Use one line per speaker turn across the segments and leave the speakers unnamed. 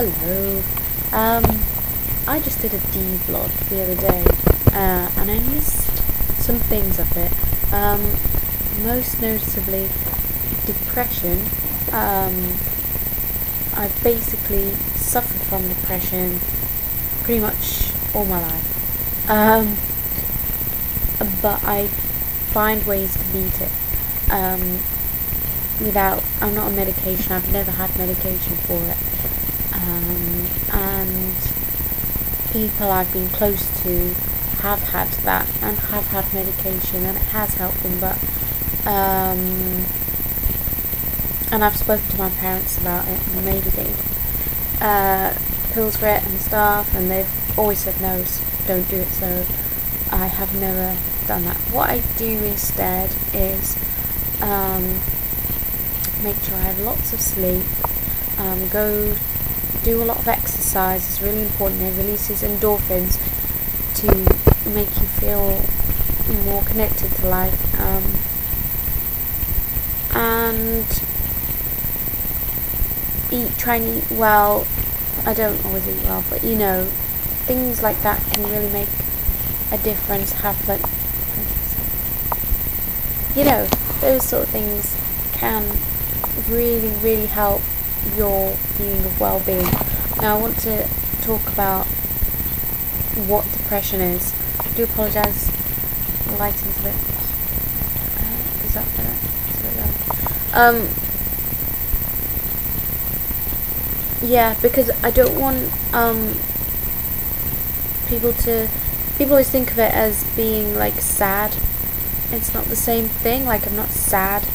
Hello. I just did a D-vlog the other day, and I missed some things of it. Most noticeably, depression. I've basically suffered from depression pretty much all my life. But I find ways to beat it. I'm not on medication. I've never had medication for it. And people I've been close to have had that and have had medication, and it has helped them, but and I've spoken to my parents about it, and maybe they pills for it and stuff, and they've always said no, don't do it, so I have never done that. What I do instead is make sure I have lots of sleep, go do a lot of exercise. It's really important. It releases endorphins to make you feel more connected to life, and try and eat well. I don't always eat well, but things like that can really make a difference. Have those sort of things can really help your feeling of well-being. Now I want to talk about what depression is. I do apologise, the lighting's a bit... is that better? Yeah, because I don't want people always think of it as being like sad. It's not the same thing. Like, I'm not sad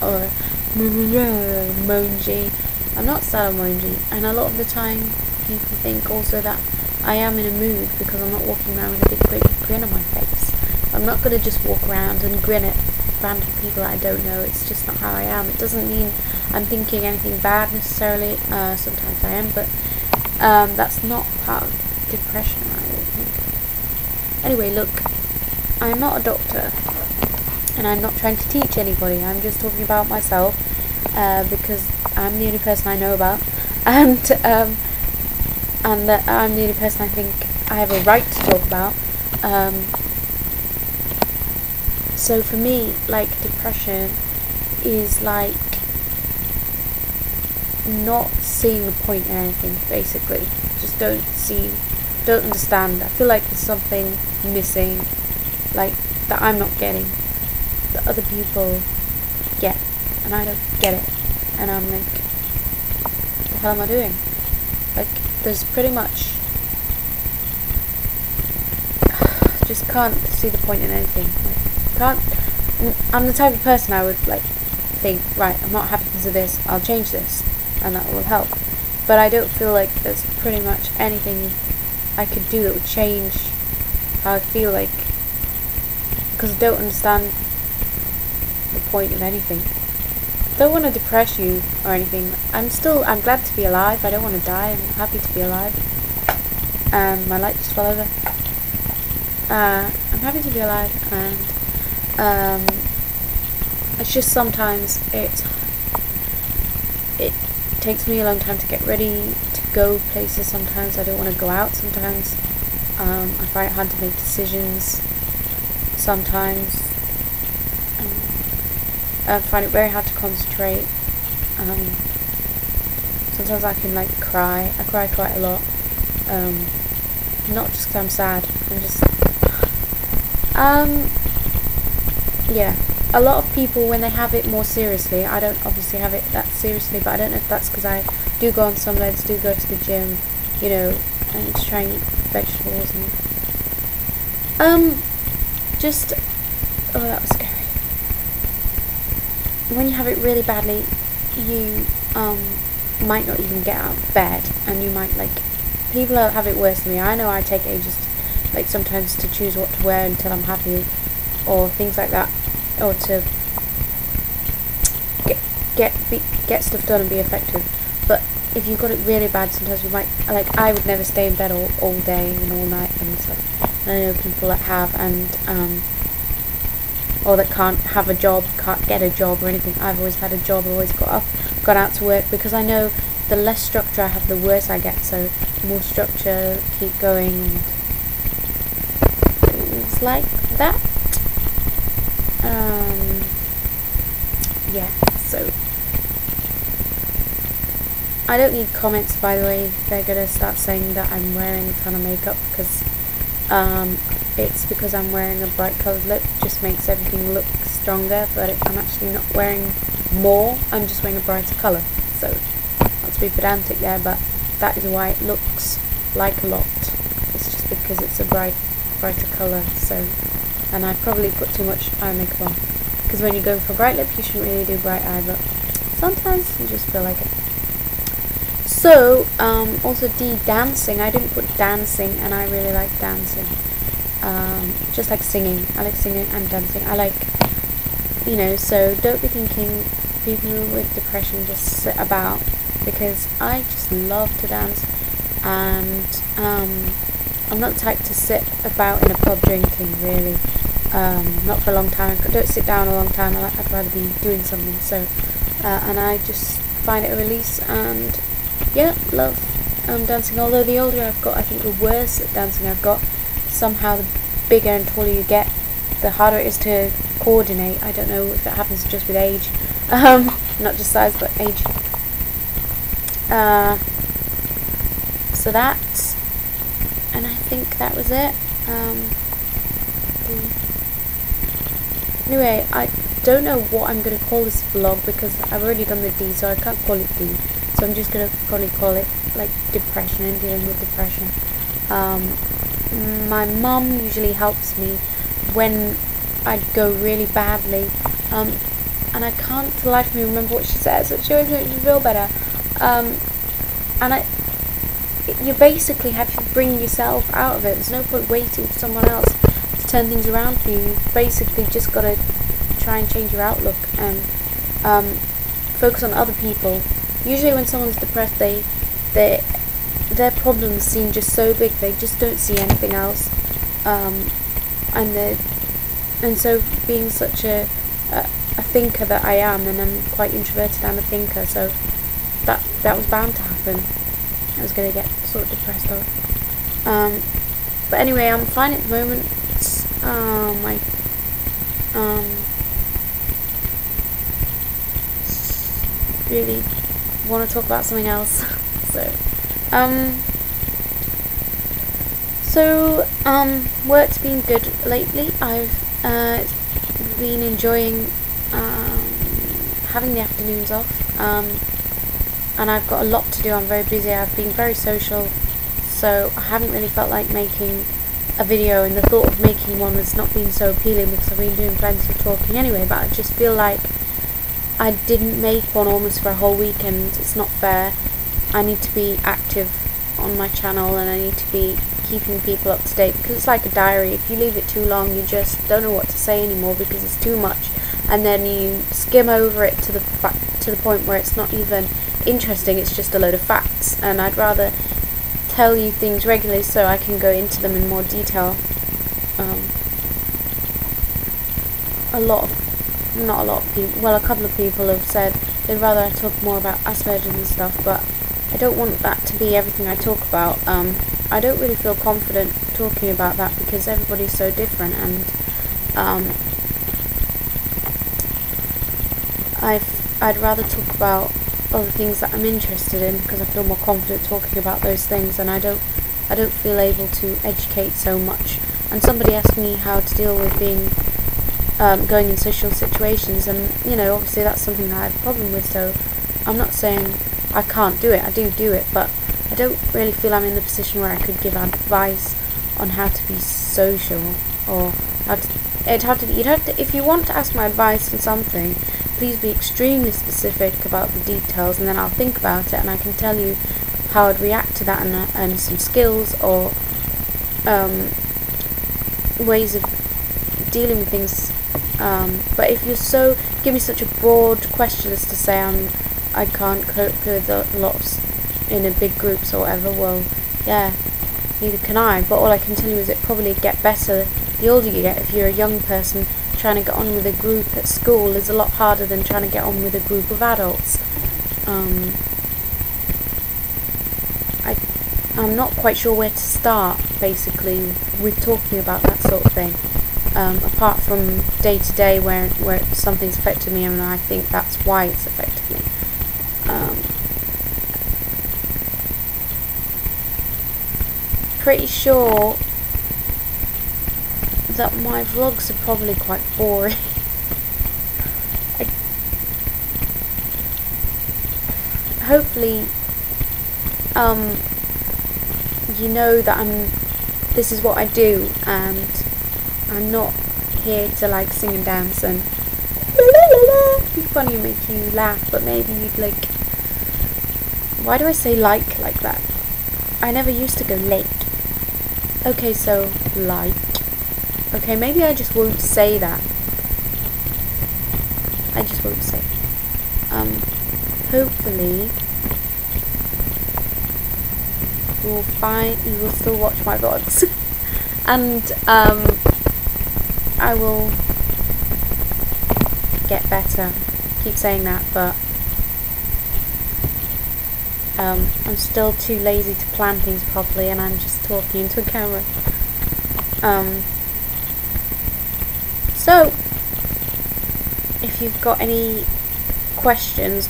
or moangy. I'm not sad or moangy, and a lot of the time people think also that I am in a mood because I'm not walking around with a big grin on my face. I'm not going to just walk around and grin at random people that I don't know. It's just not how I am. It doesn't mean I'm thinking anything bad necessarily. Sometimes I am, but that's not part of depression, I don't think. Anyway, look, I'm not a doctor, and I'm not trying to teach anybody. I'm just talking about myself, because I'm the only person I know about, and that I'm the only person I think I have a right to talk about. So for me, like, depression is like not seeing the point in anything, basically. Just don't understand. I feel like there's something missing, like, that I'm not getting, that other people get, and I don't get it. And I'm like, what the hell am I doing? Like, there's pretty much, just can't see the point in anything. Like, I'm the type of person I would like think, right, I'm not happy because of this, I'll change this, and that will help. But I don't feel like there's pretty much anything I could do that would change how I feel, like, because I don't understand the point of anything. I don't want to depress you or anything. I'm glad to be alive. I don't want to die. I'm happy to be alive. My light just fell over. I'm happy to be alive, and it's just sometimes it takes me a long time to get ready to go places. Sometimes I don't want to go out. Sometimes I find it hard to make decisions. Sometimes I find it very hard to concentrate. Sometimes I can like cry. I cry quite a lot. Not just because I'm sad. I'm just yeah. A lot of people, when they have it more seriously, I don't obviously have it that seriously, but I don't know if that's because I do go on some meds, do go to the gym, and just try and eat vegetables and oh, that was scary. When you have it really badly, you might not even get out of bed, and you might, like, people have it worse than me. I know I take ages, like, sometimes to choose what to wear until I'm happy, or things like that, or to get stuff done and be effective. But if you've got it really bad, sometimes you might, like, I would never stay in bed all day and all night and stuff. And I know people that have, and or that can't have a job, can't get a job or anything. I've always had a job. I've always got up, gone out to work, because I know the less structure I have, the worse I get. So more structure, keep going, and things like that. Yeah, so I don't need comments, by the way. They're gonna start saying that I'm wearing a ton of makeup, because it's because I'm wearing a bright coloured lip. Just makes everything look stronger, but I'm actually not wearing more, I'm just wearing a brighter colour. So not to be pedantic there, but that is why it looks like a lot. It's just because it's a brighter colour. So, and I probably put too much eye makeup on, because when you go for bright lip you shouldn't really do bright eye, but sometimes you just feel like it. So also dancing, I didn't put dancing, and I really like dancing. Just like singing, I like singing and dancing. I like, you know, so don't be thinking people with depression just sit about, because I just love to dance, and I'm not the type to sit about in a pub drinking, really. Not for a long time. I don't sit down a long time. I'd rather be doing something. So and I just find it a release, and yeah, love dancing. Although the older I've got, I think the worse at dancing I've got. Somehow the bigger and taller you get, the harder it is to coordinate. I don't know if it happens just with age, not just size but age. So that, and I think that was it. Anyway, I don't know what I'm going to call this vlog, because I've already done the D, so I can't call it D. So I'm just going to probably call it like depression and dealing with depression. My mum usually helps me when I go really badly, and I can't for the life of me remember what she says, but she always makes me feel better. And you basically have to bring yourself out of it. There's no point waiting for someone else to turn things around for you. You've basically just got to try and change your outlook and focus on other people. Usually when someone's depressed, their problems seem just so big, they just don't see anything else. And so being such a thinker that I am, and I'm quite introverted, I'm a thinker, so that was bound to happen. I was going to get sort of depressed on. But anyway, I'm fine at the moment. Really want to talk about something else. Work's been good lately. I've been enjoying having the afternoons off, and I've got a lot to do. I'm very busy. I've been very social, so I haven't really felt like making a video, and the thought of making one has not been so appealing because I've been doing plenty of talking anyway. But I just feel like I didn't make one almost for a whole weekend. It's not fair. I need to be active on my channel, and I need to be keeping people up to date, because it's like a diary. If you leave it too long, you just don't know what to say anymore because it's too much, and then you skim over it to the point where it's not even interesting. It's just a load of facts, and I'd rather tell you things regularly so I can go into them in more detail. A couple of people have said they'd rather I talk more about Aspergers and stuff, but I don't want that to be everything I talk about. I don't really feel confident talking about that because everybody's so different, and I'd rather talk about other things that I'm interested in, because I feel more confident talking about those things, and I don't feel able to educate so much. And somebody asked me how to deal with being going in social situations, and obviously that's something that I have a problem with. So I'm not saying I can't do it. I do it, but I don't really feel I'm in the position where I could give advice on how to be social, or if you want to ask my advice on something, please be extremely specific about the details, and then I'll think about it and I can tell you how I'd react to that, and some skills or ways of dealing with things. But if you give me such a broad question as to say I can't cope with lots in a big groups or whatever, well, yeah, neither can I. But all I can tell you is it probably get better the older you get. If you're a young person, trying to get on with a group at school is a lot harder than trying to get on with a group of adults. I'm not quite sure where to start, basically, with talking about that sort of thing. Apart from day to day where something's affected me, and I think that's why it's affected me. Pretty sure that my vlogs are probably quite boring. Hopefully, you know that this is what I do, and I'm not here to like sing and dance and be funny and make you laugh, but maybe you'd like, why do I say like that? I never used to go like. Okay, so like. Okay, maybe I just won't say that. I just won't say. Hopefully you will still watch my vlogs. And I will get better. Keep saying that, but I'm still too lazy to plan things properly, and I'm just talking into a camera. So if you've got any questions,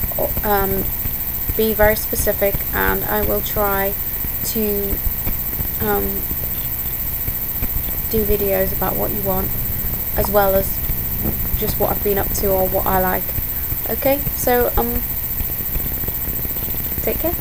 be very specific, and I will try to do videos about what you want, as well as just what I've been up to or what I like. Okay, so take care.